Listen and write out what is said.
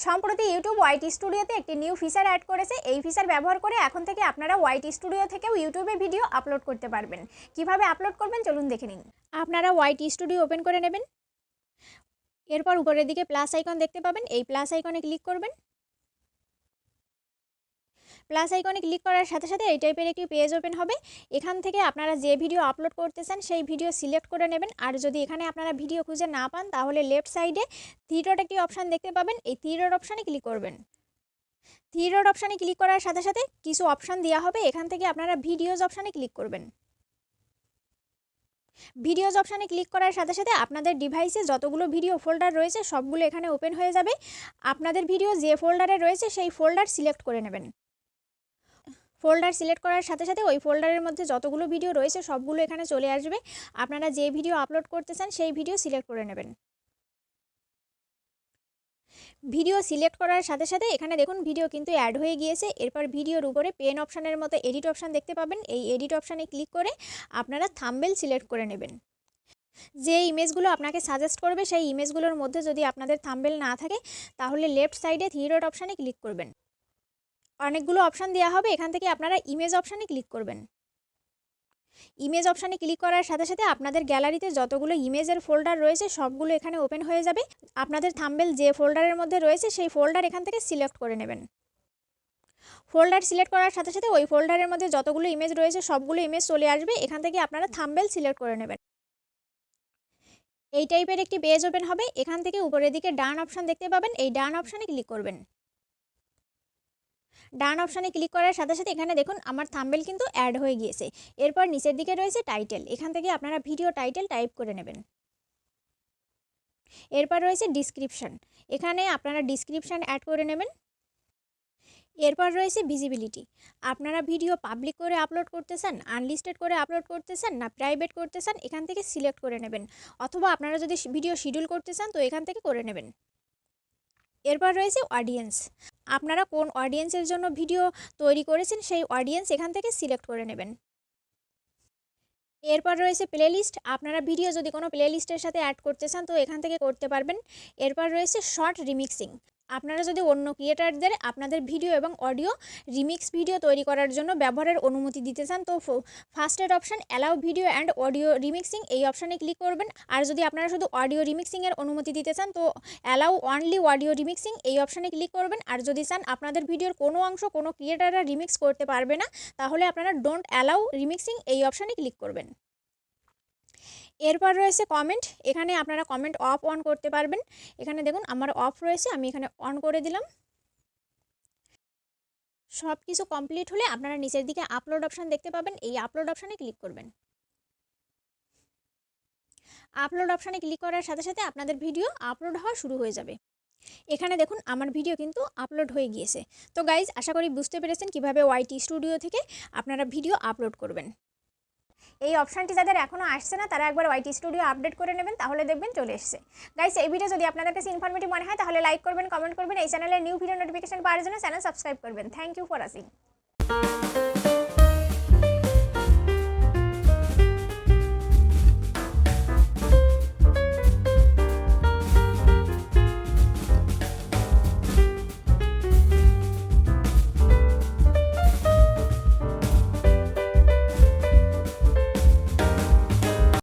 সম্প্রতি ইউটিউব ওয়াইটি স্টুডিওতে একটি নিউ ফিচার অ্যাড করেছে। এই ফিচার ব্যবহার করে এখন থেকে আপনারা ওয়াইটি স্টুডিও থেকেও ইউটিউবে ভিডিও আপলোড করতে পারবেন। কিভাবে আপলোড করবেন চলুন দেখে নিন। আপনারা ওয়াইটি স্টুডিও ওপেন করে নেবেন। এরপর উপরের দিকে প্লাস আইকন দেখতে পাবেন, এই প্লাস আইকনে ক্লিক করবেন। প্লাস আইকনে ক্লিক করার সাথে সাথে এই টাইপের একটি পেজ ওপেন হবে। এখান থেকে আপনারা যে ভিডিও আপলোড করতে চান সেই ভিডিও সিলেক্ট করে নেবেন। আর যদি এখানে আপনারা ভিডিও খুঁজে না পান তাহলে লেফট সাইডে থ্রি ডট একটি অপশান দেখতে পাবেন, এই থ্রি ডট অপশানে ক্লিক করবেন। থ্রি ডট অপশানে ক্লিক করার সাথে সাথে কিছু অপশান দেওয়া হবে, এখান থেকে আপনারা ভিডিওজ অপশানে ক্লিক করবেন। ভিডিওজ অপশানে ক্লিক করার সাথে সাথে আপনাদের ডিভাইসে যতগুলো ভিডিও ফোল্ডার রয়েছে সবগুলো এখানে ওপেন হয়ে যাবে। আপনাদের ভিডিও যে ফোল্ডারে রয়েছে সেই ফোল্ডার সিলেক্ট করে নেবেন। ফোল্ডার সিলেক্ট করার সাথে সাথে ওই ফোল্ডারের মধ্যে যতগুলো ভিডিও রয়েছে সবগুলো এখানে চলে আসবে। আপনারা যে ভিডিও আপলোড করতে চান সেই ভিডিও সিলেক্ট করে নেবেন। ভিডিও সিলেক্ট করার সাথে সাথে এখানে দেখুন ভিডিও কিন্তু অ্যাড হয়ে গিয়েছে। এরপর ভিডিওর উপরে পেন অপশানের মতো এডিট অপশান দেখতে পাবেন, এই এডিট অপশানে ক্লিক করে আপনারা থাম্বনেল সিলেক্ট করে নেবেন। যে ইমেজগুলো আপনাকে সাজেস্ট করবে সেই ইমেজগুলোর মধ্যে যদি আপনাদের থাম্বনেল না থাকে তাহলে লেফট সাইডে থ্রি ডট অপশানে ক্লিক করবেন। অনেকগুলো অপশান দেওয়া হবে, এখান থেকে আপনারা ইমেজ অপশানে ক্লিক করবেন। ইমেজ অপশানে ক্লিক করার সাথে সাথে আপনাদের গ্যালারিতে যতগুলো ইমেজের ফোল্ডার রয়েছে সবগুলো এখানে ওপেন হয়ে যাবে। আপনাদের থাম্বনেল যে ফোল্ডারের মধ্যে রয়েছে সেই ফোল্ডার এখান থেকে সিলেক্ট করে নেবেন। ফোল্ডার সিলেক্ট করার সাথে সাথে ওই ফোল্ডারের মধ্যে যতগুলো ইমেজ রয়েছে সবগুলো ইমেজ চলে আসবে। এখান থেকে আপনারা থাম্বনেল সিলেক্ট করে নেবেন। এই টাইপের একটি পেজ ওপেন হবে। এখান থেকে উপরের দিকে ডান অপশান দেখতে পাবেন, এই ডান অপশানে ক্লিক করবেন। ডান অপশানে ক্লিক করার সাথে সাথে এখানে দেখুন আমার থাম্বনেল কিন্তু অ্যাড হয়ে গিয়েছে। এরপর নিচের দিকে রয়েছে টাইটেল, এখান থেকে আপনারা ভিডিও টাইটেল টাইপ করে নেবেন। এরপর রয়েছে ডিসক্রিপশান, এখানে আপনারা ডিসক্রিপশান অ্যাড করে নেবেন। এরপর রয়েছে ভিজিবিলিটি, আপনারা ভিডিও পাবলিক করে আপলোড করতে চান, আনলিস্টেড করে আপলোড করতে চান না প্রাইভেট করতে চান, এখান থেকে সিলেক্ট করে নেবেন। অথবা আপনারা যদি ভিডিও শিডিউল করতে চান তো এখান থেকে করে নেবেন। এরপর রয়েছে অডিয়েন্স, আপনারা কোন অডিয়েন্সের জন্য ভিডিও তৈরি করেছেন সেই অডিয়েন্স এখান থেকে সিলেক্ট করে নেবেন। এরপর রয়েছে প্লেলিস্ট, আপনারা ভিডিও যদি কোনো প্লেলিস্টের সাথে অ্যাড করতে চান তো এখান থেকে করতে পারবেন। এরপর রয়েছে শর্ট রিমিক্সিং, আপনারা যদি অন্য ক্রিয়েটারদের আপনাদের ভিডিও এবং অডিও রিমিক্স ভিডিও তৈরি করার জন্য ব্যবহারের অনুমতি দিতে চান তো ফার্স্টের option allow video and audio remixing, এই অপশানে ক্লিক করবেন। আর যদি আপনারা শুধু অডিও রিমিক্সিংয়ের অনুমতি দিতে চান তো অ্যালাউ অনলি অডিও রিমিক্সিং, এই অপশানে ক্লিক করবেন। আর যদি চান আপনাদের ভিডিওর কোনো অংশ কোনো ক্রিয়েটাররা রিমিক্স করতে পারবে না তাহলে আপনারা ডোন্ট অ্যালাউ রিমিক্সিং, এই অপশানে ক্লিক করবেন। এরপর রয়েছে কমেন্ট, এখানে আপনারা কমেন্ট অফ অন করতে পারবেন। এখানে দেখুন আমার অফ রয়েছে, আমি এখানে অন করে দিলাম। সব কিছু কমপ্লিট হলে আপনারা নিচের দিকে আপলোড অপশান দেখতে পাবেন, এই আপলোড অপশানে ক্লিক করবেন। আপলোড অপশানে ক্লিক করার সাথে সাথে আপনাদের ভিডিও আপলোড হওয়া শুরু হয়ে যাবে। এখানে দেখুন আমার ভিডিও কিন্তু আপলোড হয়ে গিয়েছে। তো গাইজ আশা করি বুঝতে পেরেছেন কিভাবে ওয়াইটি স্টুডিও থেকে আপনারা ভিডিও আপলোড করবেন। এই অপশানটি যাদের এখনও আসছে না তারা একবার ওয়াইটি স্টুডিও আপডেট করে নেবেন, তাহলে দেখবেন চলে এসেছে। গাইস এই ভিডিও যদি আপনাদের কাছে ইনফরমেটিভ মনে হয় তাহলে লাইক করবেন, কমেন্ট করবেন, এই চ্যানেলের নিউ ভিডিও নোটিফিকেশন পাওয়ার জন্য চ্যানেল সাবস্ক্রাইব করবেন। Thank you for watching.